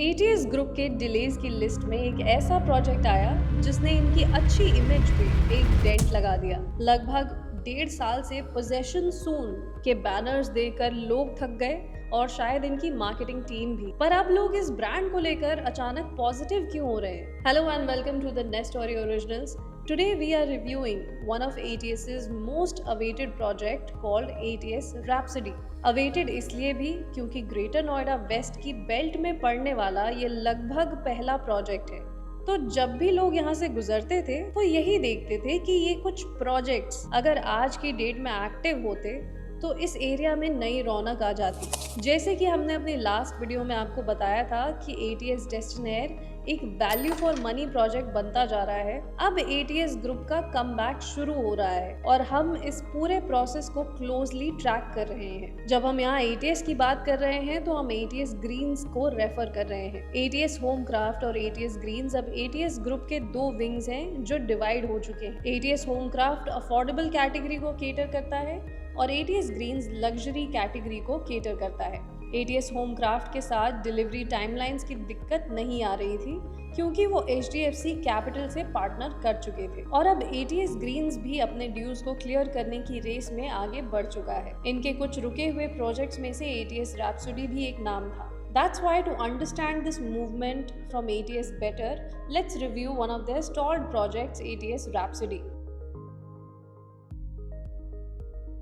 ATS group के delays की list में एक ऐसा प्रोजेक्ट आया जिसने इनकी अच्छी इमेज पे एक डेंट लगा दिया। लगभग 1.5 साल से पोजेशन सून के बैनर्स देकर लोग थक गए और शायद इनकी मार्केटिंग टीम भी। पर अब लोग इस ब्रांड को लेकर अचानक पॉजिटिव क्यों हो रहे हैं? Hello and welcome to the next story originals. Today we are reviewing one of ATS's most awaited project called ATS Rhapsody। Awaited इसलिए भी क्योंकि ग्रेटर नोएडा वेस्ट की बेल्ट में पड़ने वाला ये लगभग पहला प्रोजेक्ट है। तो जब भी लोग यहाँ से गुजरते थे वो यही देखते थे कि ये कुछ प्रोजेक्ट्स अगर आज की डेट में एक्टिव होते तो इस एरिया में नई रौनक आ जाती। जैसे कि हमने अपनी लास्ट वीडियो में आपको बताया था कि ATS डेस्टिनेयर एक वैल्यू फॉर मनी प्रोजेक्ट बनता जा रहा है। अब ATS ग्रुप का कमबैक शुरू हो रहा है और हम इस पूरे प्रोसेस को क्लोजली ट्रैक कर रहे हैं। जब हम यहाँ ATS की बात कर रहे हैं तो हम ATS ग्रीन्स को रेफर कर रहे हैं। ATS होमक्राफ्ट और ATS ग्रीन्स अब ATS ग्रुप के दो विंग्स हैं जो डिवाइड हो चुके हैं। ATS होमक्राफ्ट अफोर्डेबल कैटेगरी को केटर करता है और ATS ग्रीन्स लग्जरी कैटेगरी को केटर करता है। ATS होमक्राफ्ट के साथ डिलीवरी टाइमलाइंस की दिक्कत नहीं आ रही थी क्योंकि वो HDFC कैपिटल से पार्टनर कर चुके थे और अब ATS ग्रीन्स भी अपने ड्यूज को क्लियर करने की रेस में आगे बढ़ चुका है। इनके कुछ रुके हुए प्रोजेक्ट्स में से ATS Rhapsody भी एक नाम था। That's why to understand this movement from ATS better, let's review one of their stalled projects, ATS Rhapsody.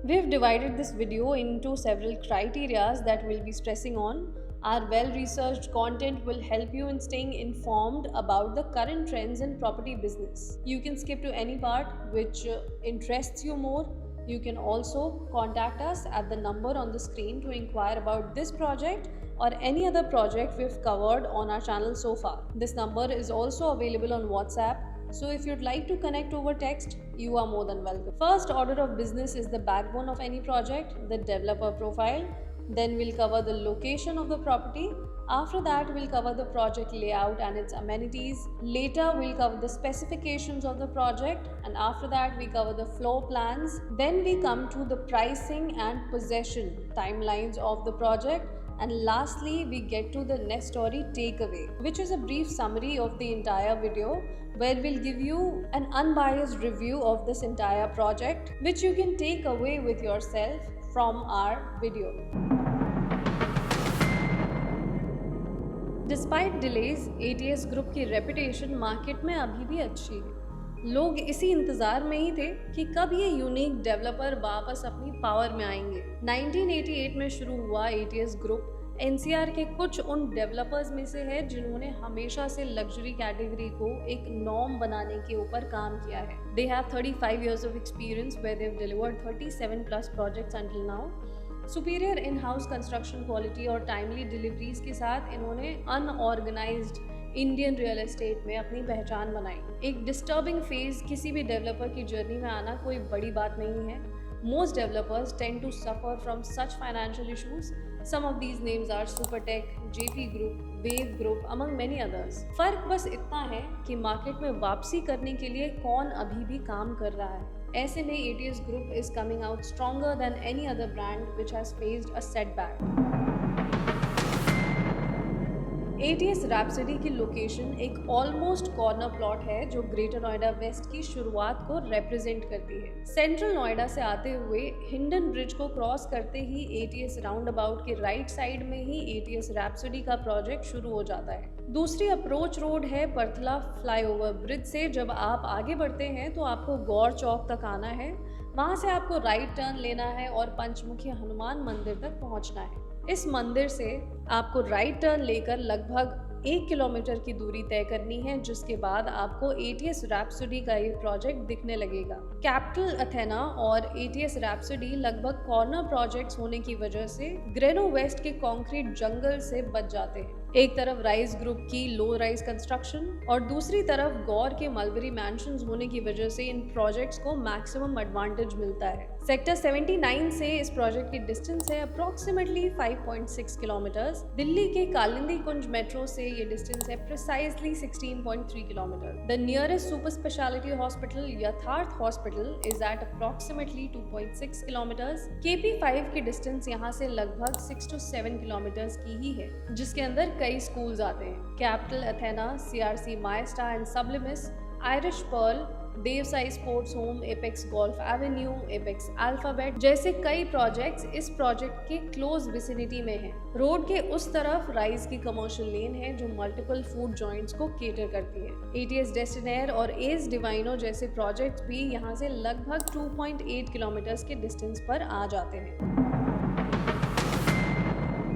We've divided this video into several criterias that we'll be stressing on. Our well-researched content will help you in staying informed about the current trends in property business. You can skip to any part which interests you more. You can also contact us at the number on the screen to inquire about this project or any other project we've covered on our channel so far. This number is also available on WhatsApp. So if you'd like to connect over text, you are more than welcome. First order of business is the backbone of any project, the developer profile. Then we'll cover the location of the property. After that, we'll cover the project layout and its amenities. Later, we'll cover the specifications of the project. And after that, we cover the floor plans. Then we come to the pricing and possession timelines of the project. And lastly, we get to the next story takeaway, which is a brief summary of the entire video where we'll give you an unbiased review of this entire project, which you can take away with yourself from our video. Despite delays, ATS group की reputation market में अभी भी अच्छी है। लोग इसी इंतजार में ही थे कि कब ये यूनिक डेवलपर वापस अपनी पावर में आएंगे। 1988 में शुरू हुआ ATS ग्रुप NCR के कुछ उन डेवलपर्स में से है जिन्होंने हमेशा से लग्जरी कैटेगरी को एक नॉर्म बनाने के ऊपर काम किया है। They have 35 years of experience where they've delivered 37 plus projects until now. Superior in house construction quality और टाइमली डिलीवरीज के साथ इन्होंने अनऑर्गेनाइज्ड इंडियन रियल एस्टेट में अपनी पहचान बनाई। एक डिस्टर्बिंग फेज किसी भी डेवलपर की जर्नी में आना कोई बड़ी बात नहीं है। Most developers tend to suffer from such financial issues. Some of these names are Supertech, JP Group, Wave Group, among many others. फर्क बस इतना है कि मार्केट में वापसी करने के लिए कौन अभी भी काम कर रहा है। ऐसे में ATS Group is coming out stronger than any other brand which has faced a setback. ATS Rhapsody की लोकेशन एक ऑलमोस्ट कॉर्नर प्लॉट है जो ग्रेटर नोएडा वेस्ट की शुरुआत को रिप्रेजेंट करती है। सेंट्रल नोएडा से आते हुए हिंडन ब्रिज को क्रॉस करते ही ATS राउंड अबाउट के राइट साइड में ही ATS Rhapsody का प्रोजेक्ट शुरू हो जाता है। दूसरी अप्रोच रोड है परथला फ्लाईओवर ब्रिज से। जब आप आगे बढ़ते हैं तो आपको गौर चौक तक आना है, वहाँ से आपको राइट टर्न लेना है और पंचमुखी हनुमान मंदिर तक पहुँचना है। इस मंदिर से आपको राइट टर्न लेकर लगभग 1 किलोमीटर की दूरी तय करनी है, जिसके बाद आपको ATS Rhapsody का ये प्रोजेक्ट दिखने लगेगा। कैपिटल अथेना और ATS Rhapsody लगभग कॉर्नर प्रोजेक्ट्स होने की वजह से ग्रेनो वेस्ट के कंक्रीट जंगल से बच जाते हैं। एक तरफ राइज ग्रुप की लो राइज कंस्ट्रक्शन और दूसरी तरफ गौर के मलबरी मैंशंस होने की वजह से इन प्रोजेक्ट्स को मैक्सिमम एडवांटेज मिलता है। सेक्टर 79 से इस प्रोजेक्ट की डिस्टेंस है अप्रोक्सीमेटली 5.6 किलोमीटर्स। दिल्ली के कालिंदी कुंज मेट्रो से ये डिस्टेंस है precisely 16.3 kilometre. The nearest super speciality hospital Yatharth hospital is at approximately 2.6 kilometres. KP5 की डिस्टेंस यहाँ से लगभग 6 to 7 किलोमीटर्स की ही है, जिसके अंदर कई स्कूल्स आते हैं, Capital Athena, CRC Mysta and Sublimis, Irish Pearl, Devsai Sports Home, Apex Golf Avenue, Apex Alphabet जैसे कई प्रोजेक्ट्स इस प्रोजेक्ट के क्लोज विसिनिटी में हैं। रोड के उस तरफ राइज की कमर्शियल लेन है जो मल्टीपल फूड जॉइंट्स को केटर करती है। एटीएस डेस्टिनेयर और एस डिवाइनो जैसे प्रोजेक्ट्स भी यहाँ से लगभग 2.8 किलोमीटर्स के डिस्टेंस पर आ जाते हैं।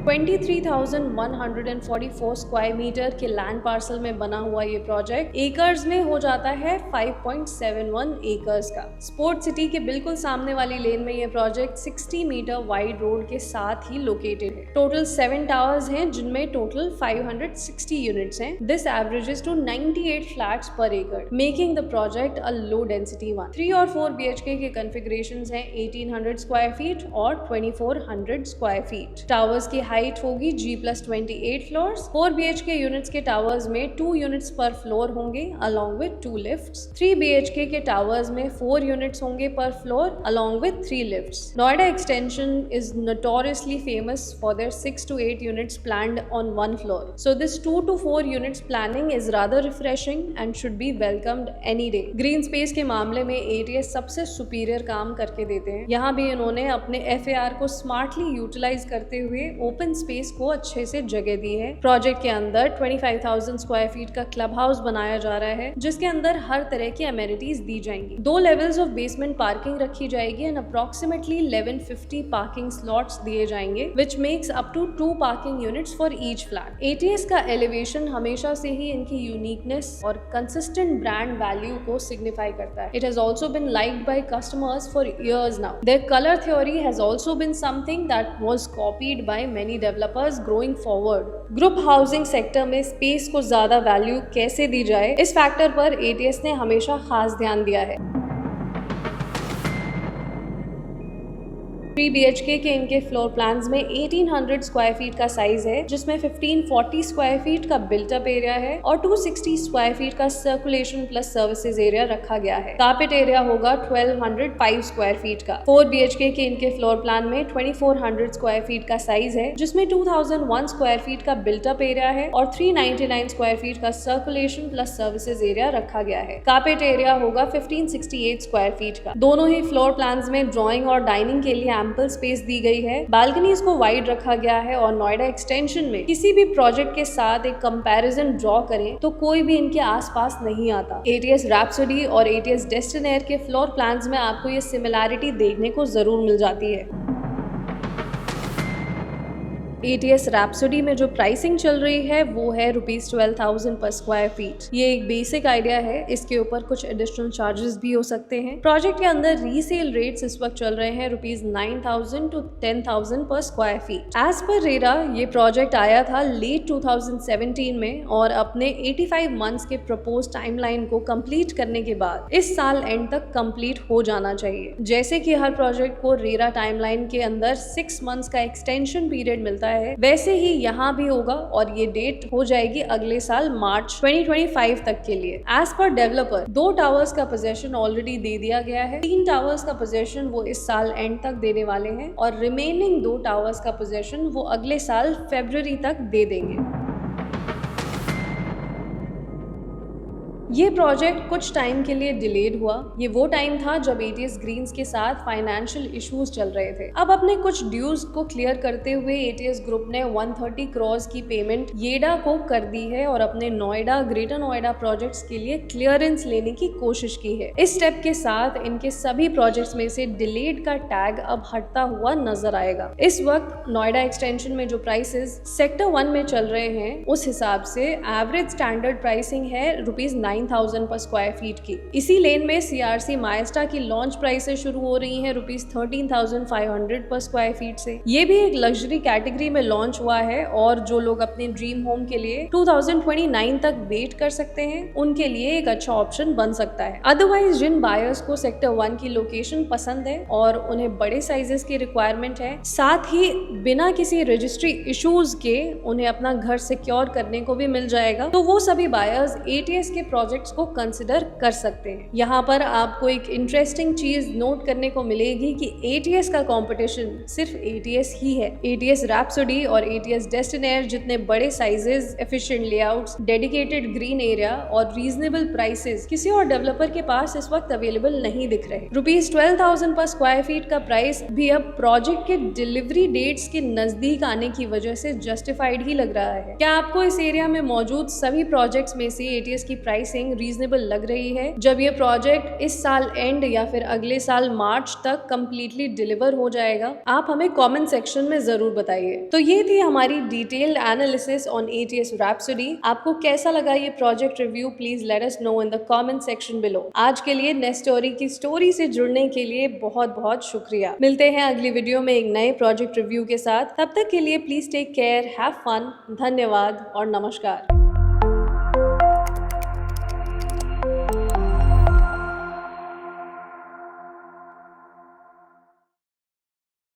23,144 स्क्वायर मीटर के लैंड पार्सल में बना हुआ ये प्रोजेक्ट एकर्स में हो जाता है 5.71 एकर्स का। स्पोर्ट सिटी के बिल्कुल सामने वाली लेन में ये प्रोजेक्ट 60 मीटर वाइड रोड के साथ ही लोकेटेड है। टोटल 7 टावर्स हैं जिनमें टोटल 560 यूनिट्स हैं। दिस एवरेजेस टू 98 फ्लैट्स पर एकड़, making the project a low density one. 3 और 4 BHK के कॉन्फ़िगरेशंस हैं 1800 स्क्वायर फीट और 2400 स्क्वायर फीट। टावर्स की हाइट होगी G+28 फ्लोर्स। 4 BHK यूनिट्स के टावर्स में 2 यूनिट्स पर फ्लोर होंगे अलॉन्ग विद 2 लिफ्ट्स। 3 BHK के टावर्स में 4 यूनिट्स होंगे पर floor along with 3 lifts. Noida extension is notoriously famous for their 6 to 8 units planned on one floor. So this 2 to 4 units planning is rather refreshing and should be welcomed any day. Green space के मामले में ATS सबसे superior काम करके देते हैं। यहाँ भी इन्होंने अपने FAR को स्मार्टली यूटिलाइज करते हुए ओपन स्पेस को अच्छे से जगह दी है। प्रोजेक्ट के अंदर 25,000 स्क्वायर फीट का क्लब हाउस बनाया जा रहा है जिसके अंदर हर तरह की अमेनिटीज दी जाएंगी। 2 लेवल्स ऑफ बेसमेंट पार्किंग रखी जाएगी एंड अप्रोक्सीमेटली 1150 पार्किंग स्लॉट्स दिए जाएंगे which makes up to 2 parking units for each flat. ATS का एलिवेशन हमेशा से ही इनकी यूनिकनेस और कंसिस्टेंट ब्रांड वैल्यू को सिग्निफाई करता है। It has also been liked by customers for years now. Their colour theory has also been something that was copied by many developers growing forward. Group housing sector में space को ज्यादा value कैसे दी जाए, इस factor पर ATS ने हमेशा खास ध्यान दिया है। 3 BHK के इनके फ्लोर प्लान्स में 1800 स्क्वायर फीट का साइज है जिसमें 1540 स्क्वायर फीट का बिल्टअप एरिया है और 260 स्क्वायर फीट का सर्कुलेशन प्लस सर्विसेज एरिया रखा गया है। कार्पेट एरिया होगा 1205 स्क्वायर फीट का। 4 BHK के इनके फ्लोर प्लान में 2400 स्क्वायर फीट का साइज है जिसमें 2001 स्क्वायर फीट का बिल्टअप एरिया है और 399 स्क्वायर फीट का सर्कुलेशन प्लस सर्विसेज एरिया रखा गया है। कार्पेट एरिया होगा 1568 स्क्वायर फीट का। दोनों ही फ्लोर प्लान्स में ड्राइंग और डाइनिंग के लिए एम्पल स्पेस दी गई है। बालकनीज को वाइड रखा गया है और नोएडा एक्सटेंशन में किसी भी प्रोजेक्ट के साथ एक कंपैरिजन ड्रॉ करें तो कोई भी इनके आसपास नहीं आता। ATS रैप्सोडी और ATS डेस्टिनेयर के फ्लोर प्लान्स में आपको ये सिमिलैरिटी देखने को जरूर मिल जाती है। ATS रैप्सोडी में जो प्राइसिंग चल रही है वो है ₹12,000 पर स्क्वायर फीट। ये एक बेसिक आइडिया है, इसके ऊपर कुछ एडिशनल चार्जेस भी हो सकते हैं। प्रोजेक्ट के अंदर रीसेल रेट्स इस वक्त चल रहे हैं ₹9,000 to 10,000 पर square feet. As per RERA ये प्रोजेक्ट आया था लेट 2017 में और अपने 85 मंथ्स के प्रपोज टाइमलाइन को कंप्लीट करने के बाद इस साल एंड तक कंप्लीट हो जाना चाहिए। जैसे कि हर प्रोजेक्ट को रेरा टाइमलाइन के अंदर 6 मंथ्स का एक्सटेंशन पीरियड मिलता है, वैसे ही यहाँ भी होगा और ये डेट हो जाएगी अगले साल मार्च 2025 तक के लिए। एज पर डेवलपर 2 टावर्स का पोजेशन ऑलरेडी दे दिया गया है। 3 टावर्स का पोजेशन वो इस साल एंड तक देने वाले हैं और रिमेनिंग 2 टावर्स का पोजेशन वो अगले साल फरवरी तक दे देंगे। ये प्रोजेक्ट कुछ टाइम के लिए डिलेड हुआ। ये वो टाइम था जब ATS ग्रीन्स के साथ फाइनेंशियल इश्यूज चल रहे थे। अब अपने कुछ ड्यूज को क्लियर करते हुए ATS ग्रुप ने 130 करोड़ की पेमेंट येडा को कर दी है और अपने नोएडा ग्रेटर नोएडा प्रोजेक्ट्स के लिए क्लियरेंस लेने की कोशिश की है। इस स्टेप के साथ इनके सभी प्रोजेक्ट्स में से डिलेड का टैग अब हटता हुआ नजर आएगा। इस वक्त नोएडा एक्सटेंशन में जो प्राइसेस सेक्टर 1 में चल रहे हैं उस हिसाब से एवरेज स्टैंडर्ड प्राइसिंग है ₹9,000 पर स्क्वायर फीट की। इसी लेन में CRC माइस्टा की लॉन्च प्राइसेस शुरू हो रही हैं ₹13,500 पर स्क्वायर फीट से। ये भी एक लग्जरी कैटेगरी में लॉन्च हुआ है और जो लोग अपने ड्रीम होम के लिए 2029 तक वेट कर सकते हैं उनके लिए एक अच्छा ऑप्शन बन सकता है। अदरवाइज जिन बायर्स को सेक्टर 1 की लोकेशन पसंद है और उन्हें बड़े साइजेस की रिक्वायरमेंट है, साथ ही बिना किसी रजिस्ट्री इश्यूज के उन्हें अपना घर सिक्योर करने को भी मिल जाएगा, तो वो सभी बायर्स ATS के प्रोजेक्ट्स को कंसिडर कर सकते हैं। यहाँ पर आपको एक इंटरेस्टिंग चीज नोट करने को मिलेगी कि ATS का कंपटीशन सिर्फ ATS ही है। ATS रैप्सोडी और ATS डेस्टिनेयर जितने बड़े sizes, efficient layouts, dedicated green area और रीजनेबल प्राइसेस किसी और डेवलपर के पास इस वक्त अवेलेबल नहीं दिख रहे। ₹12,000 पर स्क्वायर फीट का प्राइस भी अब प्रोजेक्ट के डिलीवरी डेट्स के नजदीक आने की वजह से जस्टिफाइड ही लग रहा है। क्या आपको इस एरिया में मौजूद सभी प्रोजेक्ट्स में से ATS की प्राइसिंग रीजनेबल लग रही है? जब ये प्रोजेक्ट इस साल एंड या फिर अगले साल मार्च तक कंप्लीटली डिलीवर हो जाएगा, आप हमें कमेंट सेक्शन में जरूर बताइए। तो ये थी हमारी detailed analysis on ATS rhapsody. आपको कैसा लगा ये project review? Please let us know in the comment section below. आज के लिए नेस्टोरी की स्टोरी से जुड़ने के लिए बहुत बहुत शुक्रिया। मिलते हैं अगली वीडियो में एक नए प्रोजेक्ट रिव्यू के साथ। तब तक के लिए please take care, have fun. धन्यवाद और नमस्कार।